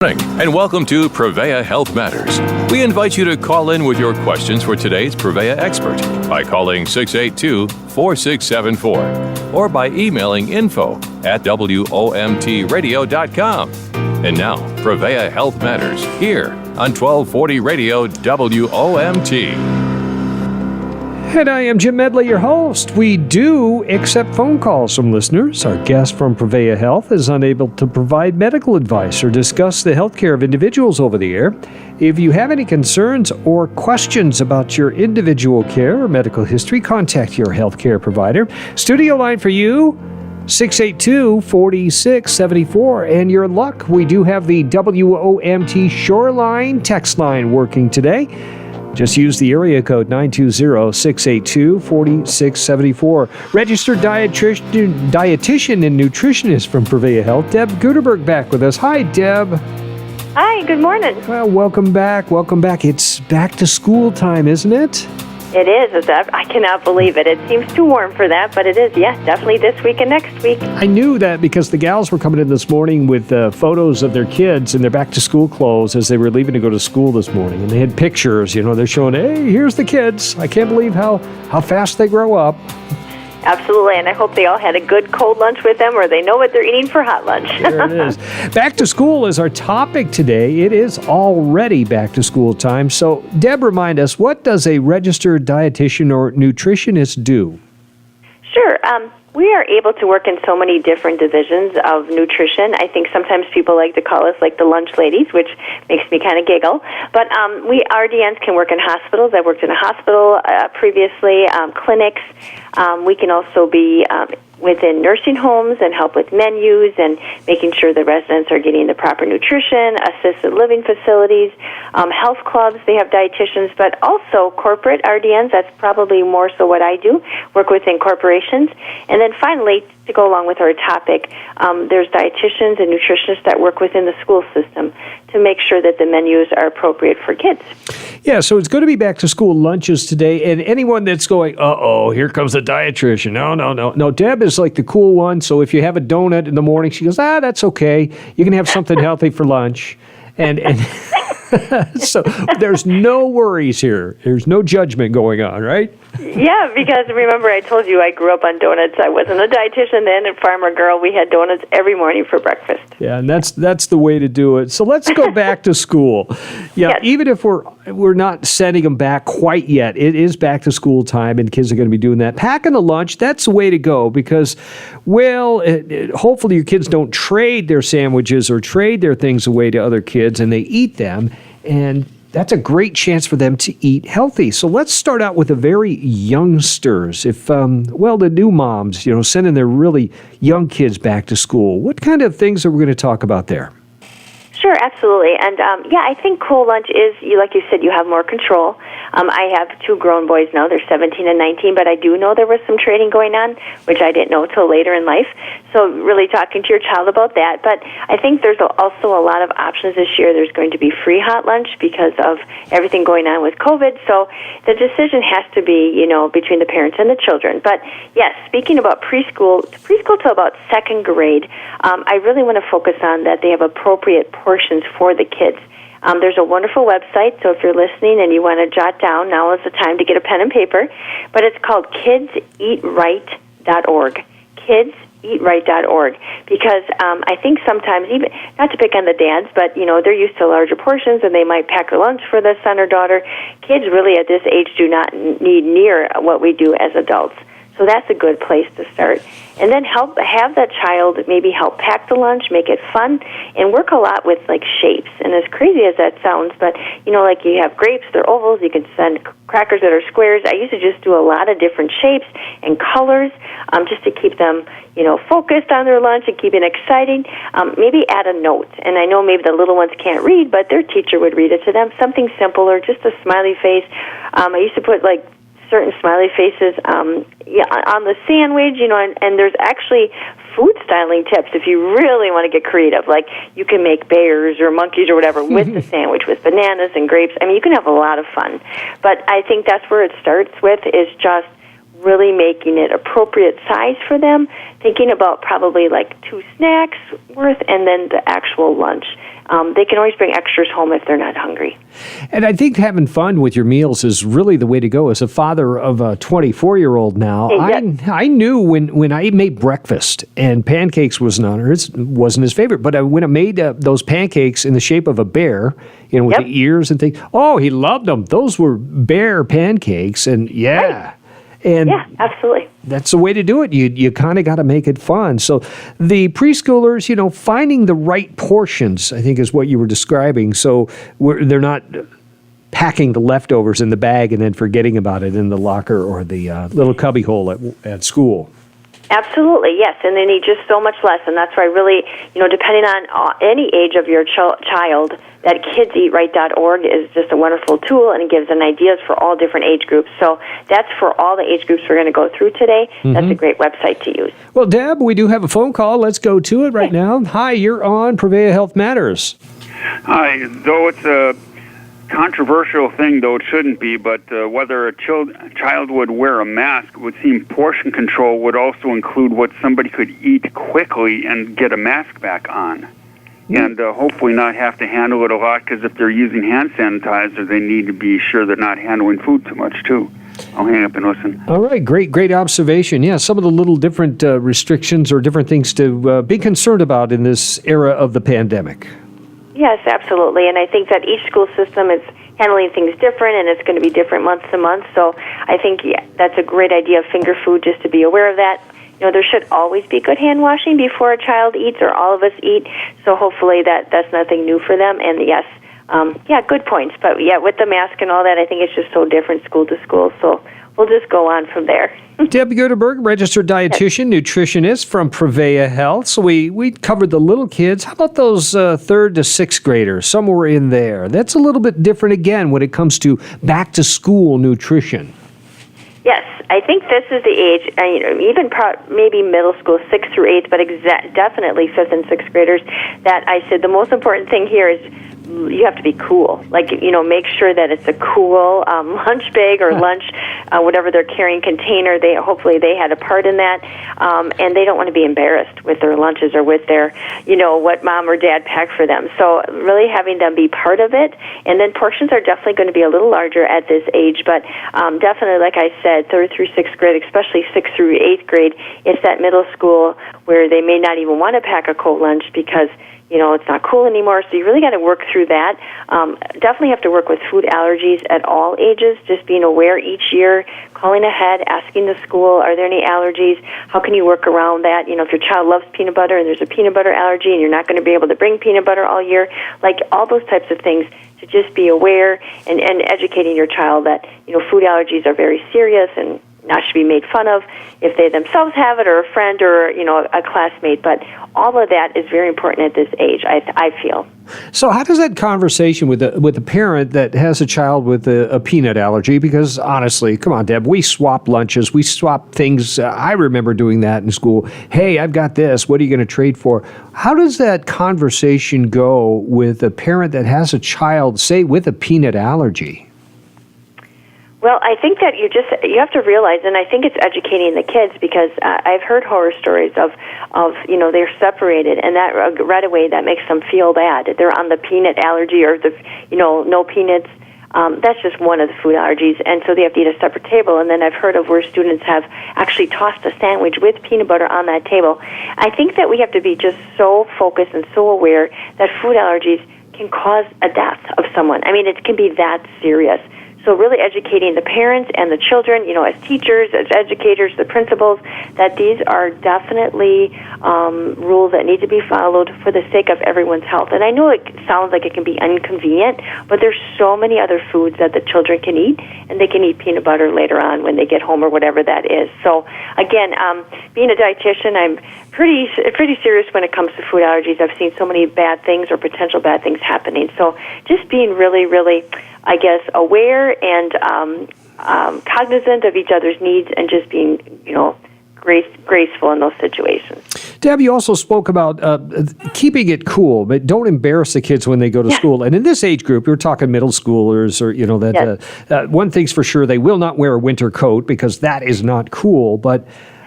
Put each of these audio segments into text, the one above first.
And welcome to Prevea Health Matters. We invite you to call in with your questions for today's Prevea expert by calling 682-4674 or by emailing info@WOMTradio.com. And now, Prevea Health Matters here on 1240 Radio WOMT. And I am Jim Medley, your host. We do accept phone calls from listeners. Our guest from Prevea Health is unable to provide medical advice or discuss the health care of individuals over the air. If you have any concerns or questions about your individual care or medical history, contact your health care provider. Studio line for you, 682-4674. And your luck, we do have the WOMT Shoreline text line working today. Just use the area code 920-682-4674. Registered dietitian and nutritionist from Prevea Health, Deb Guterberg, back with us. Hi, Deb. Hi, good morning. Well, welcome back. Welcome back. It's back to school time, isn't it? It is. I cannot believe it. It seems too warm for that, but it is. Yes, definitely this week and next week. I knew that because the gals were coming in this morning with photos of their kids in their back-to-school clothes as they were leaving to go to school this morning. And they had pictures, they're showing, hey, here's the kids. I can't believe how fast they grow up. Absolutely, and I hope they all had a good cold lunch with them or they know what they're eating for hot lunch. There it is. Back to school is our topic today. It is already back to school time. So, Deb, remind us, what does a registered dietitian or nutritionist do? Sure. We are able to work in so many different divisions of nutrition. I think sometimes people like to call us like the lunch ladies, which makes me kind of giggle. But we RDNs can work in hospitals. I worked in a hospital previously, clinics. We can also be within nursing homes and help with menus and making sure the residents are getting the proper nutrition, assisted living facilities, health clubs, they have dietitians, but also corporate RDNs, that's probably more so what I do, work within corporations. And then finally, to go along with our topic, there's dietitians and nutritionists that work within the school system to make sure that the menus are appropriate for kids. Yeah, so it's going to be back to school lunches today, and anyone that's going, here comes the dietitian. No, Deb is like the cool one, so if you have a donut in the morning, she goes, that's okay. You can have something healthy for lunch. And so there's no worries here. There's no judgment going on, right? Yeah, because remember I told you I grew up on donuts. I wasn't a dietitian then, and Farmer Girl, we had donuts every morning for breakfast. Yeah, and that's the way to do it. So let's go back to school. Yeah, yes. Even if we're not sending them back quite yet, it is back to school time, and kids are going to be doing that. Packing a lunch, that's the way to go because, hopefully your kids don't trade their sandwiches or trade their things away to other kids, and they eat them, and that's a great chance for them to eat healthy. So let's start out with the very youngsters. If, the new moms, sending their really young kids back to school, what kind of things are we going to talk about there? Sure, absolutely. And, I think cool lunch is, like you said, you have more control. I have two grown boys now. They're 17 and 19, but I do know there was some trading going on, which I didn't know till later in life. So really talking to your child about that. But I think there's also a lot of options this year. There's going to be free hot lunch because of everything going on with COVID. So the decision has to be, between the parents and the children. But, yes, speaking about preschool to about second grade, I really want to focus on that they have appropriate portions for the kids. There's a wonderful website, so if you're listening and you want to jot down, now is the time to get a pen and paper. But it's called kidseatright.org. Kidseatright.org. Because I think sometimes, even not to pick on the dads, but they're used to larger portions and they might pack a lunch for the son or daughter. Kids really at this age do not need near what we do as adults. So that's a good place to start. And then have that child maybe help pack the lunch, make it fun, and work a lot with like shapes. And as crazy as that sounds, but like you have grapes, they're ovals, you can send crackers that are squares. I used to just do a lot of different shapes and colors just to keep them, focused on their lunch and keep it exciting. Maybe add a note. And I know maybe the little ones can't read, but their teacher would read it to them. Something simple or just a smiley face. I used to put like certain smiley faces on the sandwich, and there's actually food styling tips if you really want to get creative. Like you can make bears or monkeys or whatever with the sandwich with bananas and grapes. I mean, you can have a lot of fun. But I think that's where it starts with is just really making it appropriate size for them, thinking about probably like 2 snacks worth and then the actual lunch. They can always bring extras home if they're not hungry. And I think having fun with your meals is really the way to go. As a father of a 24-year-old now, I knew when I made breakfast and pancakes wasn't his favorite, but when I made those pancakes in the shape of a bear, with the ears and things, he loved them. Those were bear pancakes, and Right. And yeah, absolutely. That's the way to do it. You kind of got to make it fun. So the preschoolers, finding the right portions, I think is what you were describing. So they're not packing the leftovers in the bag and then forgetting about it in the locker or the little cubby hole at school. Absolutely, yes, and they need just so much less, and that's why really, depending on any age of your child, that kidseatright.org is just a wonderful tool, and it gives them ideas for all different age groups. So that's for all the age groups we're going to go through today. Mm-hmm. That's a great website to use. Well, Deb, we do have a phone call. Let's go to it right now. Hi, you're on Prevea Health Matters. Hi, though it's a controversial thing, though it shouldn't be, but whether a child would wear a mask, it would seem portion control would also include what somebody could eat quickly and get a mask back on. And hopefully not have to handle it a lot, because if they're using hand sanitizer, they need to be sure they're not handling food too much, too. I'll hang up and listen. All right, great observation. Yeah, some of the little different restrictions or different things to be concerned about in this era of the pandemic. Yes, absolutely, and I think that each school system is handling things different, and it's going to be different month to month, so I think that's a great idea of finger food, just to be aware of that. There should always be good hand washing before a child eats, or all of us eat, so hopefully that's nothing new for them, and yes, good points, but with the mask and all that, I think it's just so different school to school, so we'll just go on from there. Deb Guterberg, registered dietitian, nutritionist from Prevea Health. So we covered the little kids. How about those 3rd to 6th graders, somewhere in there? That's a little bit different again when it comes to back-to-school nutrition. Yes, I think this is the age, even maybe middle school, 6th through 8th, but definitely 5th and 6th graders, that I said the most important thing here is you have to be cool. Like, make sure that it's a cool lunch bag or lunch, whatever they're carrying container. Hopefully they had a part in that, and they don't want to be embarrassed with their lunches or with their, what mom or dad packed for them. So really having them be part of it, and then portions are definitely going to be a little larger at this age, but definitely, like I said, 3rd through 6th grade, especially 6th through 8th grade, it's that middle school where they may not even want to pack a cold lunch because it's not cool anymore, so you really got to work through that. Definitely have to work with food allergies at all ages, just being aware each year, calling ahead, asking the school, are there any allergies? How can you work around that? If your child loves peanut butter and there's a peanut butter allergy and you're not going to be able to bring peanut butter all year, like all those types of things, to just be aware and educating your child that, food allergies are very serious and not should be made fun of if they themselves have it or a friend or, a classmate. But all of that is very important at this age, I feel. So how does that conversation with a parent that has a child with a peanut allergy, because honestly, come on, Deb, we swap lunches, we swap things. I remember doing that in school. Hey, I've got this. What are you going to trade for? How does that conversation go with a parent that has a child, say, with a peanut allergy? Well, I think that you have to realize, and I think it's educating the kids, because I've heard horror stories of they're separated, and that right away that makes them feel bad. They're on the peanut allergy or the no peanuts. That's just one of the food allergies, and so they have to eat a separate table. And then I've heard of where students have actually tossed a sandwich with peanut butter on that table. I think that we have to be just so focused and so aware that food allergies can cause a death of someone. I mean, it can be that serious. So really educating the parents and the children, as teachers, as educators, the principals, that these are definitely rules that need to be followed for the sake of everyone's health. And I know it sounds like it can be inconvenient, but there's so many other foods that the children can eat, and they can eat peanut butter later on when they get home or whatever that is. So again, being a dietitian, I'm pretty serious when it comes to food allergies. I've seen so many bad things or potential bad things happening. So just being really, really, I guess, aware and cognizant of each other's needs, and just being, graceful in those situations. Deb, you also spoke about keeping it cool, but don't embarrass the kids when they go to school. And in this age group, you're talking middle schoolers, or that one thing's for sure: they will not wear a winter coat because that is not cool. But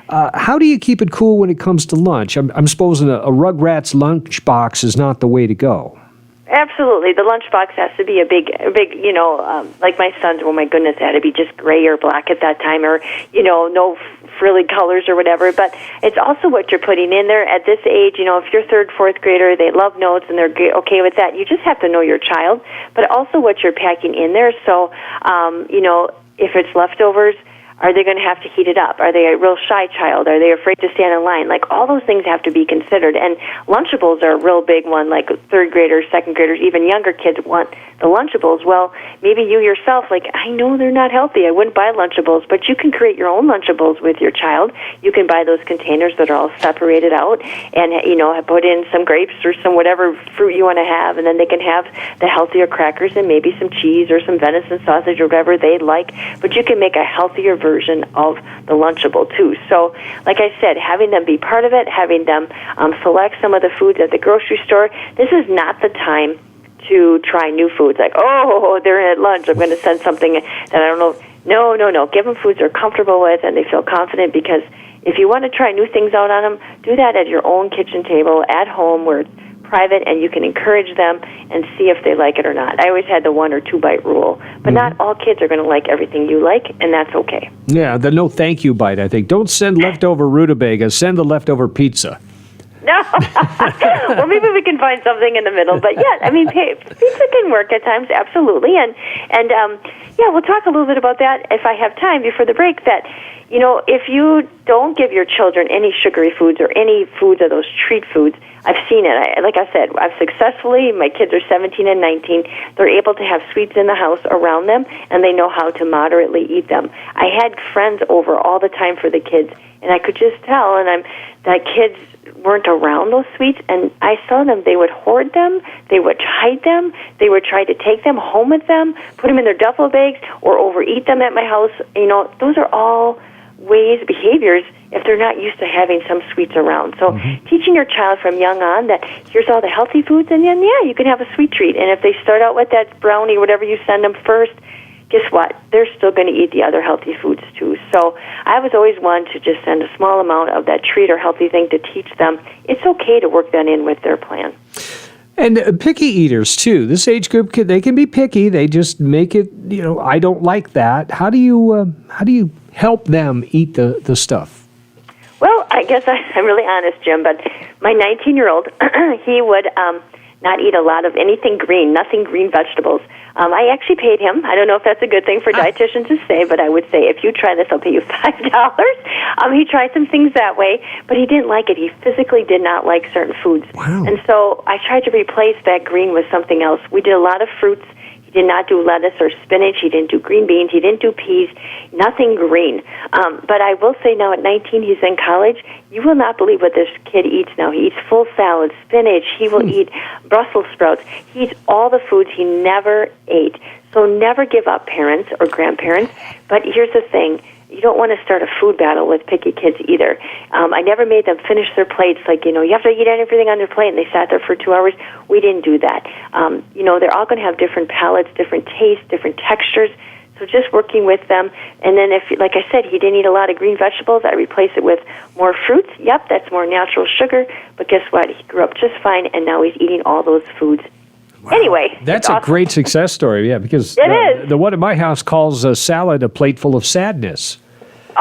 how do you keep it cool when it comes to lunch? I'm supposing a Rugrats lunchbox is not the way to go. Absolutely. The lunchbox has to be a big, like my son's, oh my goodness, it had to be just gray or black at that time, or, no frilly colors or whatever. But it's also what you're putting in there at this age. If you're third, fourth grader, they love notes and they're okay with that. You just have to know your child, but also what you're packing in there. So, if it's leftovers, are they going to have to heat it up? Are they a real shy child? Are they afraid to stand in line? Like, all those things have to be considered. And Lunchables are a real big one, like third graders, second graders, even younger kids want the Lunchables. Well, maybe you yourself, I know they're not healthy. I wouldn't buy Lunchables, but you can create your own Lunchables with your child. You can buy those containers that are all separated out and, put in some grapes or some whatever fruit you want to have, and then they can have the healthier crackers and maybe some cheese or some venison sausage or whatever they like. But you can make a healthier version of the Lunchable, too. So, like I said, having them be part of it, having them select some of the foods at the grocery store, this is not the time to try new foods. Like, they're at lunch, I'm going to send something that I don't know. No. Give them foods they're comfortable with and they feel confident, because if you want to try new things out on them, do that at your own kitchen table, at home, where it's private, and you can encourage them and see if they like it or not. I always had the 1 or 2 bite rule, but not all kids are going to like everything you like, and that's okay. Yeah, the no thank you bite, I think. Don't send leftover rutabaga, send the leftover pizza. No. Well, maybe we can find something in the middle. But yeah, pizza can work at times, absolutely. And we'll talk a little bit about that if I have time before the break. That, if you don't give your children any sugary foods or any foods of those treat foods, I've seen it. Like I said, I've successfully, my kids are 17 and 19, they're able to have sweets in the house around them, and they know how to moderately eat them. I had friends over all the time for the kids, and I could just tell, that kids weren't around those sweets, and I saw them. They would hoard them, they would hide them, they would try to take them home with them, put them in their duffel bags, or overeat them at my house. Those are all behaviors if they're not used to having some sweets around. So teaching your child from young on that here's all the healthy foods, and then, you can have a sweet treat. And if they start out with that brownie, whatever you send them first, guess what? They're still going to eat the other healthy foods too. So I was always one to just send a small amount of that treat or healthy thing to teach them it's okay to work that in with their plan. And picky eaters too. This age group, they can be picky. They just make it, I don't like that. How do you help them eat the stuff? Well, I guess I'm really honest, Jim, but my 19-year-old, he would not eat a lot of anything green, nothing green vegetables. I actually paid him. I don't know if that's a good thing for dietitians to say, but I would say, if you try this, I'll pay you $5. He tried some things that way, but he didn't like it. He physically did not like certain foods. Wow. And so I tried to replace that green with something else. We did a lot of fruits. He did not do lettuce or spinach. He didn't do green beans. He didn't do peas. Nothing green. But I will say now at 19, he's in college. You will not believe what this kid eats now. He eats full salad, spinach. He will eat Brussels sprouts. He eats all the foods he never ate. So never give up, parents or grandparents. But here's the thing. You don't want to start a food battle with picky kids either. I never made them finish their plates you have to eat everything on their plate, and they sat there for 2 hours. We didn't do that. They're all going to have different palates, different tastes, different textures. So just working with them. And then if, like I said, he didn't eat a lot of green vegetables, I replace it with more fruits. Yep, that's more natural sugar. But guess what? He grew up just fine, and now he's eating all those foods. Wow. Anyway. That's a great success story, because the one at my house calls a salad a plate full of sadness.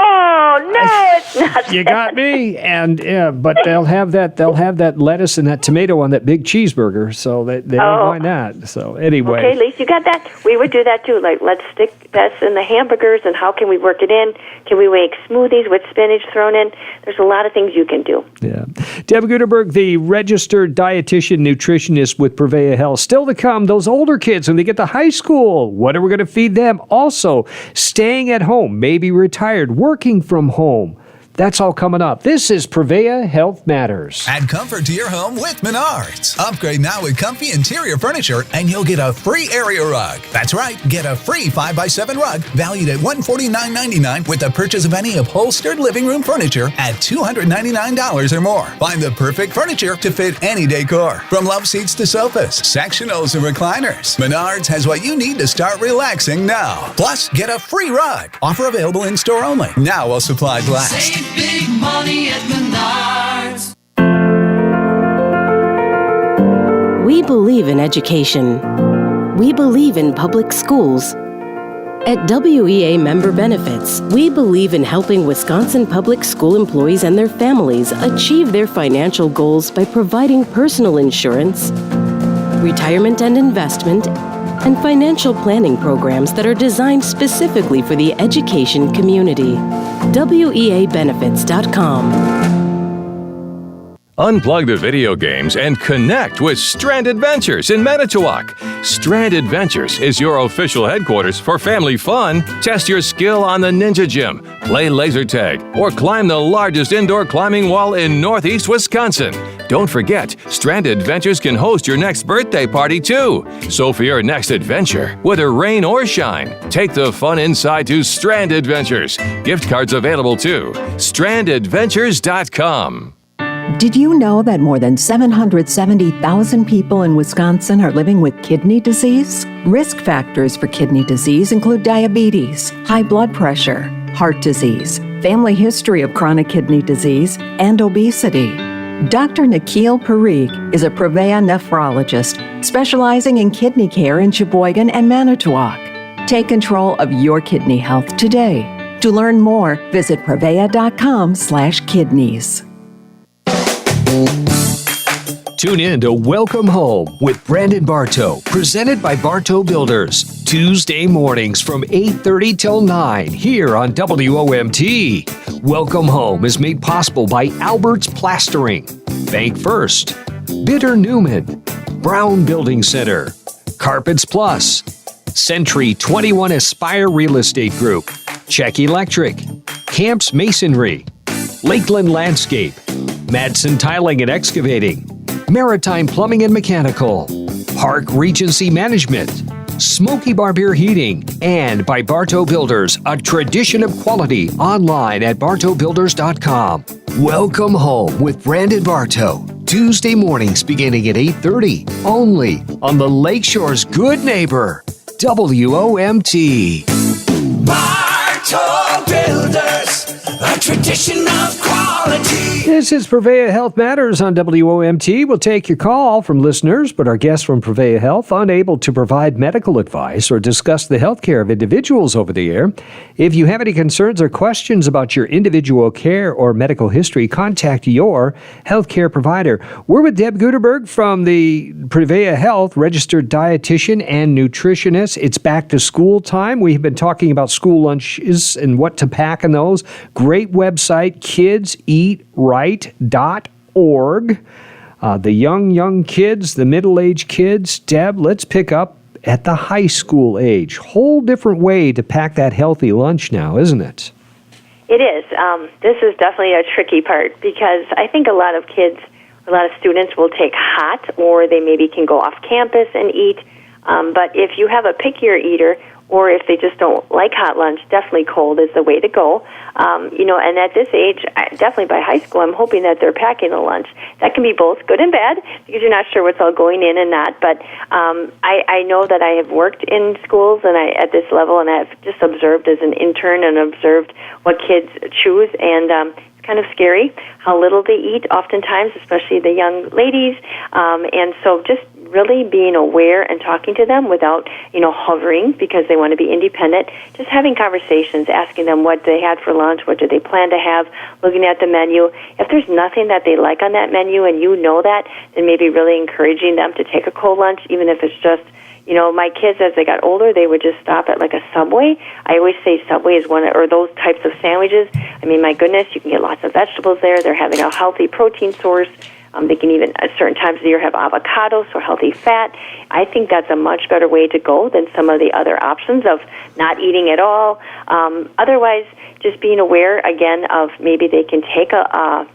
Oh, no, it's not. You got me. And but they'll have that lettuce and that tomato on that big cheeseburger, so they don't mind that. So anyway. Okay, at least you got that. We would do that too. Let's stick this in the hamburgers, and how can we work it in? Can we make smoothies with spinach thrown in? There's a lot of things you can do. Yeah. Deb Guterberg, the registered dietitian nutritionist with Prevea Health. Still to come, those older kids when they get to high school, what are we going to feed them? Also, staying at home, maybe retired, working from home. That's all coming up. This is Prevea Health Matters. Add comfort to your home with Menards. Upgrade now with comfy interior furniture and you'll get a free area rug. That's right, get a free 5x7 rug valued at $149.99 with the purchase of any upholstered living room furniture at $299 or more. Find the perfect furniture to fit any decor. From love seats to sofas, sectionals and recliners, Menards has what you need to start relaxing now. Plus, get a free rug. Offer available in-store only. Now while supplies last. Save big money at Menards. We believe in education. We believe in public schools. At WEA Member Benefits, we believe in helping Wisconsin public school employees and their families achieve their financial goals by providing personal insurance, retirement and investment, and financial planning programs that are designed specifically for the education community. WEAbenefits.com. Unplug the video games and connect with Strand Adventures in Manitowoc. Strand Adventures is your official headquarters for family fun. Test your skill on the Ninja Gym, play laser tag, or climb the largest indoor climbing wall in Northeast Wisconsin. Don't forget, Strand Adventures can host your next birthday party too. So for your next adventure, whether rain or shine, take the fun inside to Strand Adventures. Gift cards available too. StrandAdventures.com. Did you know that more than 770,000 people in Wisconsin are living with kidney disease? Risk factors for kidney disease include diabetes, high blood pressure, heart disease, family history of chronic kidney disease, and obesity. Dr. Nikhil Parikh is a Prevea nephrologist specializing in kidney care in Sheboygan and Manitowoc. Take control of your kidney health today. To learn more, visit prevea.com/kidneys. Tune in to Welcome Home with Brandon Bartow, presented by Bartow Builders, Tuesday mornings from 8:30 till 9 here on WOMT. Welcome Home is made possible by Albert's Plastering, Bank First, Bitter Newman, Brown Building Center, Carpets Plus, Century 21 Aspire Real Estate Group, Czech Electric, Camps Masonry, Lakeland Landscape, Madsen Tiling and Excavating, Maritime Plumbing and Mechanical, Park Regency Management, Smoky Barbier Heating, and by Bartow Builders, a tradition of quality, online at bartowbuilders.com. Welcome Home with Brandon Bartow, Tuesday mornings beginning at 8:30, only on the Lakeshore's Good Neighbor, WOMT. Bartow Builders, a tradition of quality. This is Prevea Health Matters on WOMT. We'll take your call from listeners, but our guests from Prevea Health unable to provide medical advice or discuss the health care of individuals over the air. If you have any concerns or questions about your individual care or medical history, contact your healthcare provider. We're with Deb Guterberg from the Prevea Health, registered dietitian and nutritionist. It's back to school time. We have been talking about school lunches and what to pack in those. Great website, kidseatright.org. The young kids, the middle-aged kids. Deb, let's pick up at the high school age. Whole different way to pack that healthy lunch now, isn't it? It is. This is definitely a tricky part because I think a lot of kids, a lot of students will take hot, or they maybe can go off campus and eat. But if you have a pickier eater, or if they just don't like hot lunch, definitely cold is the way to go. And at this age, definitely by high school, I'm hoping that they're packing a lunch. That can be both good and bad because you're not sure what's all going in and not. But I know that I have worked in schools and at this level, and I've just observed as an intern and observed what kids choose. And it's kind of scary how little they eat oftentimes, especially the young ladies. And so just really being aware and talking to them without, hovering because they want to be independent, just having conversations, asking them what they had for lunch, what do they plan to have, looking at the menu. If there's nothing that they like on that menu and you know that, then maybe really encouraging them to take a cold lunch, even if it's just, my kids, as they got older, they would just stop at like a Subway. I always say Subway is or those types of sandwiches. I mean, my goodness, you can get lots of vegetables there. They're having a healthy protein source. They can even, at certain times of the year, have avocados, so healthy fat. I think that's a much better way to go than some of the other options of not eating at all. Otherwise, just being aware, again, of maybe they can take a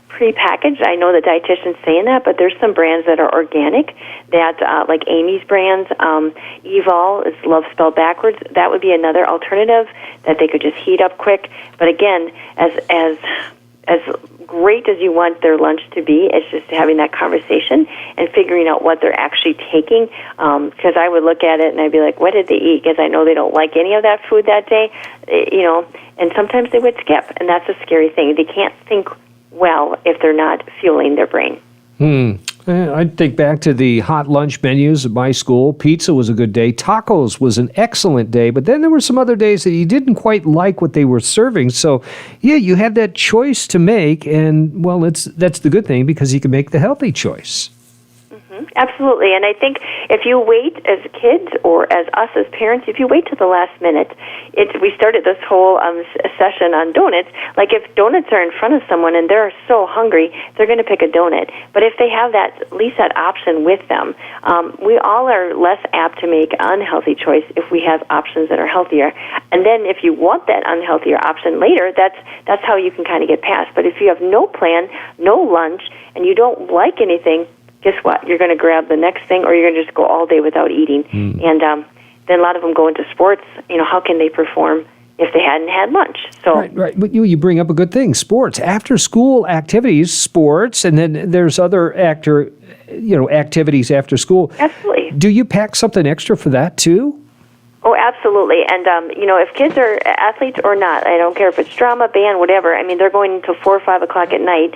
prepackaged. I know the dietitian's saying that, but there's some brands that are organic that, like Amy's brands, Evol is love spelled backwards. That would be another alternative that they could just heat up quick. But again, as great as you want their lunch to be, it's just having that conversation and figuring out what they're actually taking. Because I would look at it and I'd be like, what did they eat? Because I know they don't like any of that food that day, and sometimes they would skip, and that's a scary thing. They can't think well if they're not fueling their brain. I'd think back to the hot lunch menus at my school. Pizza was a good day. Tacos was an excellent day. But then there were some other days that you didn't quite like what they were serving. So, yeah, you had that choice to make. And, well, that's the good thing because you can make the healthy choice. Absolutely, and I think if you wait as kids or as us as parents, if you wait to the last minute, we started this whole session on donuts. Like if donuts are in front of someone and they're so hungry, they're going to pick a donut. But if they have at least that option with them, we all are less apt to make an unhealthy choice if we have options that are healthier. And then if you want that unhealthier option later, that's how you can kind of get past. But if you have no plan, no lunch, and you don't like anything, guess what? You're going to grab the next thing, or you're going to just go all day without eating. And then a lot of them go into sports. How can they perform if they hadn't had lunch? So right. But you bring up a good thing. Sports, after school activities, sports, and then there's other activities after school. Absolutely. Do you pack something extra for that too? Oh, absolutely. And, if kids are athletes or not, I don't care if it's drama, band, whatever, they're going until 4 or 5 o'clock at night.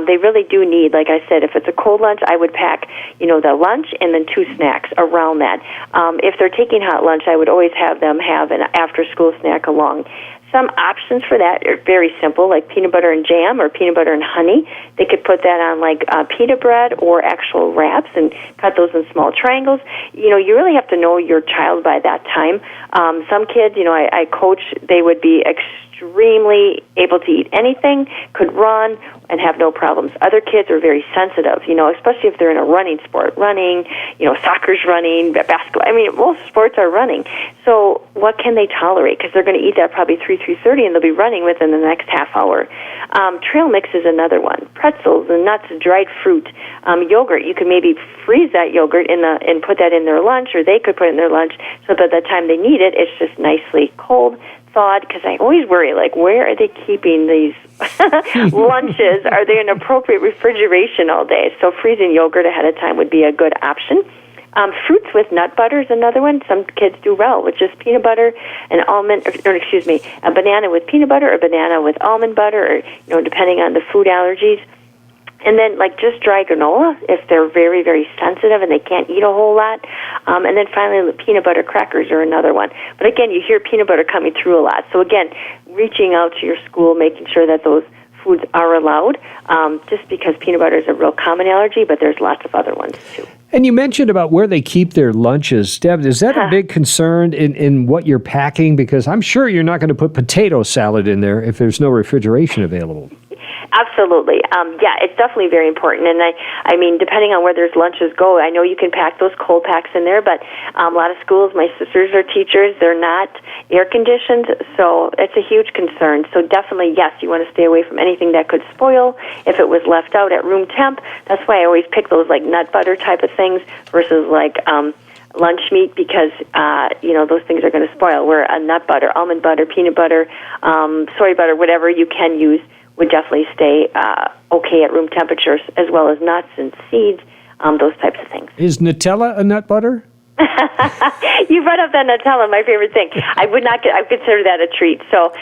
They really do need, like I said, if it's a cold lunch, I would pack, the lunch and then 2 snacks around that. If they're taking hot lunch, I would always have them have an after-school snack along. Some options for that are very simple, like peanut butter and jam or peanut butter and honey. They could put that on like pita bread or actual wraps and cut those in small triangles. You really have to know your child by that time. Some kids, I coach, they would be extremely able to eat anything, could run, and have no problems. Other kids are very sensitive, especially if they're in a running sport. Running, soccer's running, basketball. Most sports are running. So what can they tolerate? Because they're going to eat that probably 3:30, and they'll be running within the next half hour. Trail mix is another one. Pretzels and nuts, dried fruit, yogurt. You can maybe freeze that yogurt and put that in their lunch, or they could put it in their lunch so that by the time they need it, it's just nicely cold, thawed, because I always worry, like, where are they keeping these lunches? Are they in appropriate refrigeration all day? So freezing yogurt ahead of time would be a good option. Fruits with nut butter is another one. Some kids do well with just peanut butter and a banana with peanut butter or banana with almond butter, or, depending on the food allergies. And then, like, just dry granola if they're very, very sensitive and they can't eat a whole lot. And then finally, the peanut butter crackers are another one. But again, you hear peanut butter coming through a lot. So again, reaching out to your school, making sure that those foods are allowed, just because peanut butter is a real common allergy, but there's lots of other ones too. And you mentioned about where they keep their lunches. Deb, is that a big concern in what you're packing? Because I'm sure you're not going to put potato salad in there if there's no refrigeration available. Absolutely. It's definitely very important. And I mean, depending on where there's lunches go, I know you can pack those cold packs in there, but a lot of schools, my sisters are teachers, they're not air conditioned, so it's a huge concern. So definitely, yes, you want to stay away from anything that could spoil if it was left out at room temp. That's why I always pick those like nut butter type of things versus like lunch meat, because those things are going to spoil. Where a nut butter, almond butter, peanut butter, soy butter, whatever you can use, would definitely stay okay at room temperatures, as well as nuts and seeds, those types of things. Is Nutella a nut butter? You brought up that Nutella, my favorite thing. I consider that a treat. So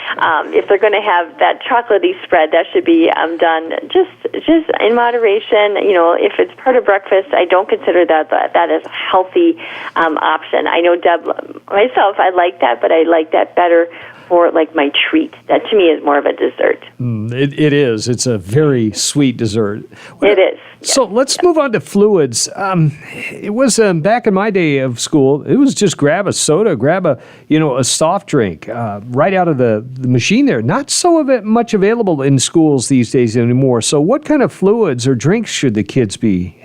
if they're going to have that chocolatey spread, that should be done just in moderation. If it's part of breakfast, I don't consider that as a healthy option. I know, Deb, myself, I like that, but I like that better for like my treat. That to me is more of a dessert. It is. It's a very sweet dessert. It is. So let's move on to fluids. It was back in my day of school. It was just grab a soda, grab a soft drink right out of the machine there. Not so much available in schools these days anymore. So what kind of fluids or drinks should the kids be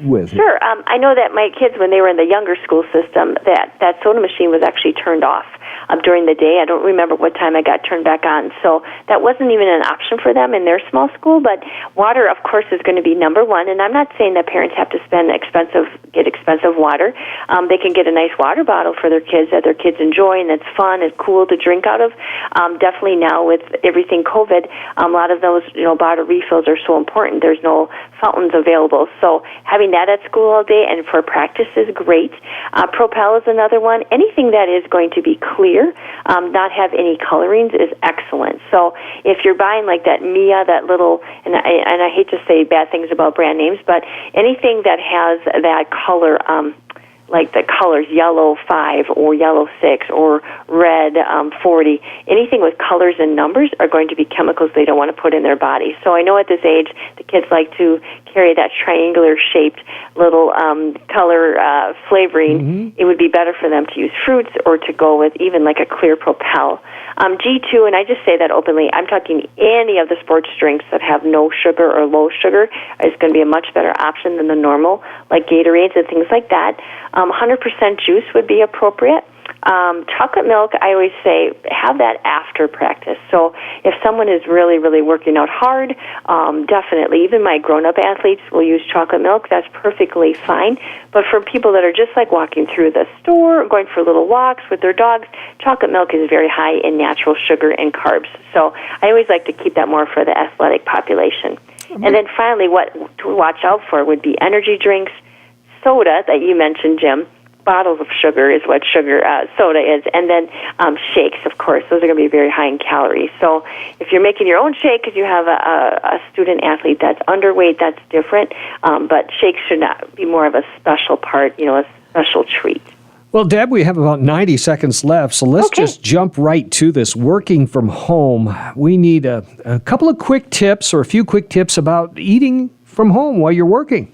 with? Sure. I know that my kids, when they were in the younger school system, that soda machine was actually turned off during the day. I don't remember what time it got turned back on. So that wasn't even an option for them in their small school. But water, of course, is going to be number one. And I'm not saying that parents have to get expensive water. They can get a nice water bottle for their kids that their kids enjoy and that's fun and cool to drink out of. Definitely now with everything COVID, a lot of those bottle refills are so important. There's no fountains available. So having that at school all day and for practice is great. Propel is another one. Anything that is going to be clear, not have any colorings, is excellent. So if you're buying like that Mia, that little, and I hate to say bad things about brand names, but anything that has that color, like the colors yellow 5 or yellow 6 or red 40, anything with colors and numbers are going to be chemicals they don't want to put in their body. So I know at this age the kids like to carry that triangular shaped little color flavoring. Mm-hmm. It would be better for them to use fruits or to go with even like a clear Propel. G2, and I just say that openly, I'm talking any of the sports drinks that have no sugar or low sugar is going to be a much better option than the normal, like Gatorades and things like that. 100% juice would be appropriate. Chocolate milk, I always say, have that after practice. So if someone is really, really working out hard, definitely, even my grown-up athletes will use chocolate milk. That's perfectly fine. But for people that are just like walking through the store, or going for little walks with their dogs, chocolate milk is very high in natural sugar and carbs. So I always like to keep that more for the athletic population. And then finally, what to watch out for would be energy drinks, soda that you mentioned, Jim. Bottles of sugar is what soda is, and then shakes, of course. Those are going to be very high in calories. So if you're making your own shake because you have a student athlete that's underweight, that's different. But shakes should not be more of a special part, a special treat. Well, Deb, we have about 90 seconds left, so let's just jump right to this. Working from home, we need a couple of quick tips or a few quick tips about eating from home while you're working.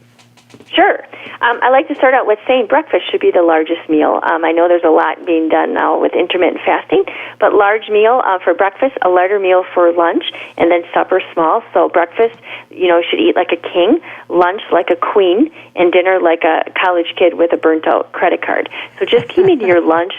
Sure. I like to start out with saying breakfast should be the largest meal. I know there's a lot being done now with intermittent fasting, but large meal for breakfast, a lighter meal for lunch, and then supper small. So breakfast, should eat like a king, lunch like a queen, and dinner like a college kid with a burnt-out credit card. So just keeping your lunch,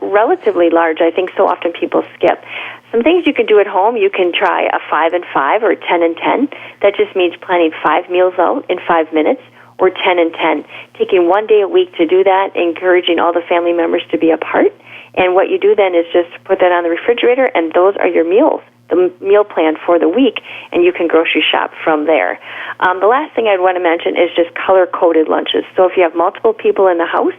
relatively large. I think so often people skip. Some things you can do at home, you can try a 5 and 5 or 10 and 10. That just means planning 5 meals out in 5 minutes. Or 10 and 10, taking one day a week to do that, encouraging all the family members to be a part. And what you do then is just put that on the refrigerator, and those are your meals, the meal plan for the week, and you can grocery shop from there. The last thing I'd want to mention is just color-coded lunches. So if you have multiple people in the house,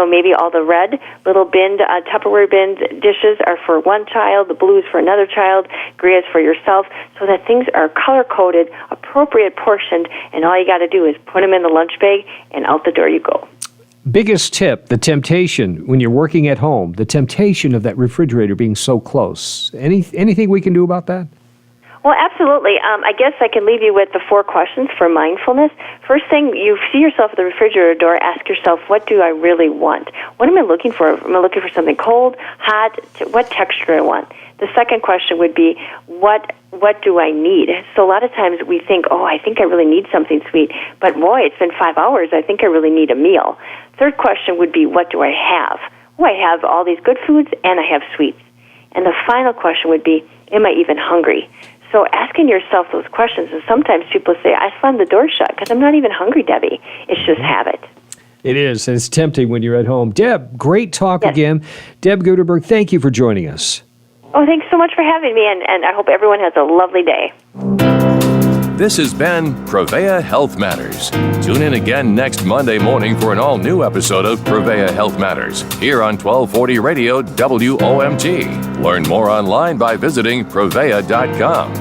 maybe all the red little Tupperware bin dishes are for one child, the blue is for another child, gray is for yourself, so that things are color-coded, appropriate portioned, and all you got to do is put them in the lunch bag, and out the door you go. Biggest tip, the temptation when you're working at home, the temptation of that refrigerator being so close. Anything we can do about that? Well, absolutely. I guess I can leave you with the 4 questions for mindfulness. First thing, you see yourself at the refrigerator door, ask yourself, what do I really want? What am I looking for? Am I looking for something cold, hot? What texture do I want? The second question would be, what do I need? So a lot of times we think, I think I really need something sweet. But boy, it's been 5 hours. I think I really need a meal. Third question would be, what do I have? I have all these good foods and I have sweets. And the final question would be, am I even hungry? So asking yourself those questions, and sometimes people say, I slammed the door shut because I'm not even hungry, Debbie. It's just habit. It is, and it's tempting when you're at home. Deb, great talk again. Deb Guterberg, thank you for joining us. Oh, thanks so much for having me, and I hope everyone has a lovely day. This has been Prevea Health Matters. Tune in again next Monday morning for an all-new episode of Prevea Health Matters here on 1240 Radio WOMT. Learn more online by visiting Prevea.com.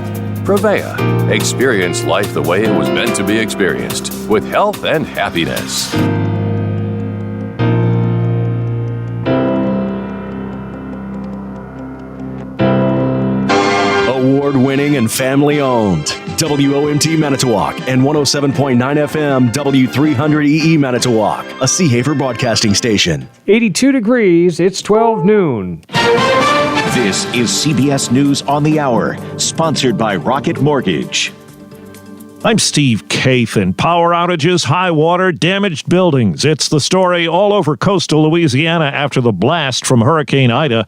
Prevea. Experience life the way it was meant to be experienced with health and happiness. Award-winning and family-owned. WOMT Manitowoc and 107.9 FM W300EE Manitowoc, a Seahafer broadcasting station. 82 degrees, it's 12 noon. This is CBS News on the Hour, sponsored by Rocket Mortgage. I'm Steve Kathan. Power outages, high water, damaged buildings. It's the story all over coastal Louisiana after the blast from Hurricane Ida.